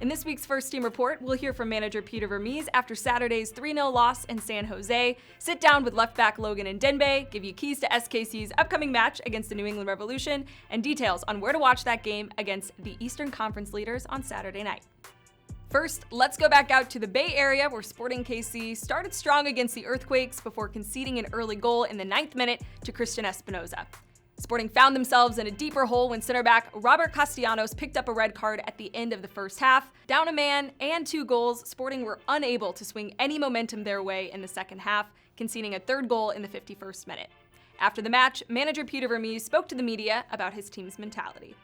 In this week's First Team Report, we'll hear from manager Peter Vermes after Saturday's 3-0 loss in San Jose, sit down with left back Logan Ndenbe, give you keys to SKC's upcoming match against the New England Revolution, and details on where to watch that game against the Eastern Conference leaders on Saturday night. First, let's go back out to the Bay Area where Sporting KC started strong against the Earthquakes before conceding an early goal in the 9th minute to Christian Espinoza. Sporting found themselves in a deeper hole when center back Robert Castellanos picked up a red card at the end of the first half. Down a man and 2 goals, Sporting were unable to swing any momentum their way in the second half, conceding a 3rd goal in the 51st minute. After the match, manager Peter Vermes spoke to the media about his team's mentality.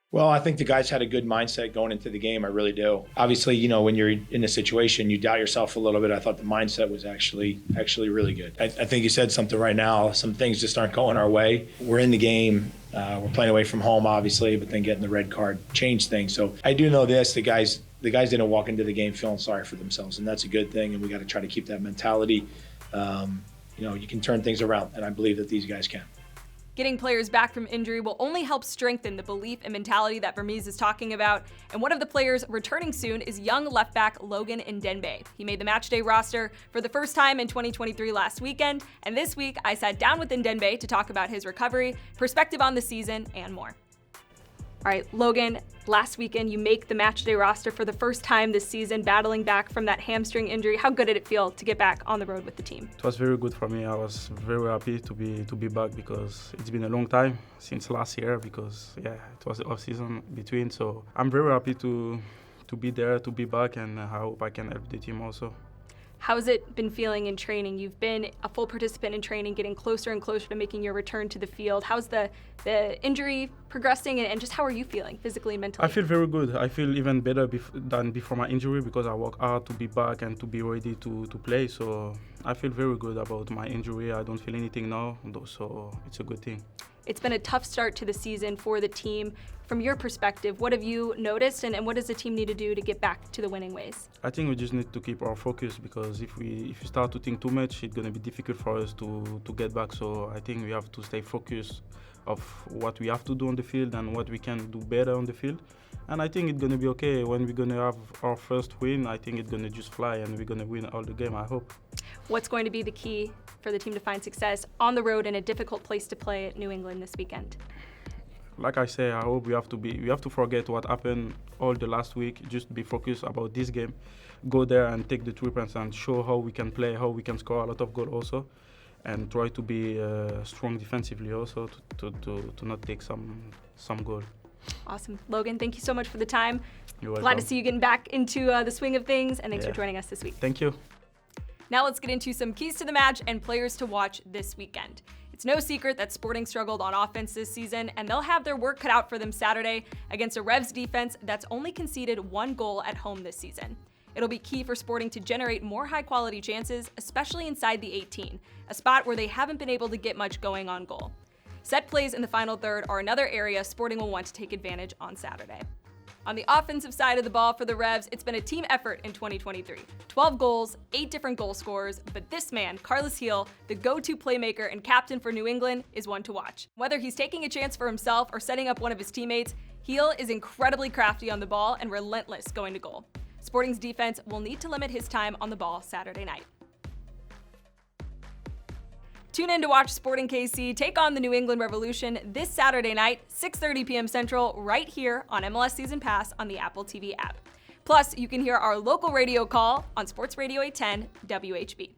Well, I think the guys had a good mindset going into the game. I really do. Obviously, when you're in a situation, you doubt yourself a little bit. I thought the mindset was actually really good. I think you said something right now. Some things just aren't going our way. We're in the game. We're playing away from home, obviously, but then getting the red card changed things. So I do know this. The guys didn't walk into the game feeling sorry for themselves, and that's a good thing, and we got to try to keep that mentality. You can turn things around, and I believe that these guys can. Getting players back from injury will only help strengthen the belief and mentality that Vermes is talking about, and one of the players returning soon is young left back Logan Ndenbe. He made the matchday roster for the first time in 2023 last weekend, and this week I sat down with Ndenbe to talk about his recovery, perspective on the season, and more. All right, Logan, last weekend you make the matchday roster for the first time this season, battling back from that hamstring injury. How good did it feel to get back on the road with the team? It was very good for me. I was very happy to be back because it's been a long time since last year because it was the off season between. So I'm very happy to be there, to be back, and I hope I can help the team also. How's it been feeling in training? You've been a full participant in training, getting closer and closer to making your return to the field. How's the injury progressing, and just how are you feeling physically and mentally? I feel very good. I feel even better than before my injury because I work hard to be back and to be ready to play. So I feel very good about my injury. I don't feel anything now, so it's a good thing. It's been a tough start to the season for the team. From your perspective, what have you noticed, and what does the team need to do to get back to the winning ways? I think we just need to keep our focus because if we start to think too much, it's going to be difficult for us to get back. So I think we have to stay focused of what we have to do on the field and what we can do better on the field. And I think it's going to be okay. When we're going to have our first win, I think it's going to just fly and we're going to win all the game, I hope. What's going to be the key for the team to find success on the road in a difficult place to play at New England this weekend? Like I say, I hope we have to forget what happened all the last week, just be focused about this game, go there and take the 3 points and show how we can play, how we can score a lot of goals also, and try to be strong defensively also to not take some goal. Awesome. Logan, thank you so much for the time. You're welcome. Glad to see you getting back into the swing of things, and thanks for joining us this week. Thank you. Now let's get into some keys to the match and players to watch this weekend. It's no secret that Sporting struggled on offense this season, and they'll have their work cut out for them Saturday against a Revs defense that's only conceded 1 goal at home this season. It'll be key for Sporting to generate more high-quality chances, especially inside the 18, a spot where they haven't been able to get much going on goal. Set plays in the final third are another area Sporting will want to take advantage on Saturday. On the offensive side of the ball for the Revs, it's been a team effort in 2023. 12 goals, 8 different goal scorers, but this man, Carlos Gil, the go-to playmaker and captain for New England, is one to watch. Whether he's taking a chance for himself or setting up one of his teammates, Gil is incredibly crafty on the ball and relentless going to goal. Sporting's defense will need to limit his time on the ball Saturday night. Tune in to watch Sporting KC take on the New England Revolution this Saturday night, 6:30 p.m. Central, right here on MLS Season Pass on the Apple TV app. Plus, you can hear our local radio call on Sports Radio 810 WHB.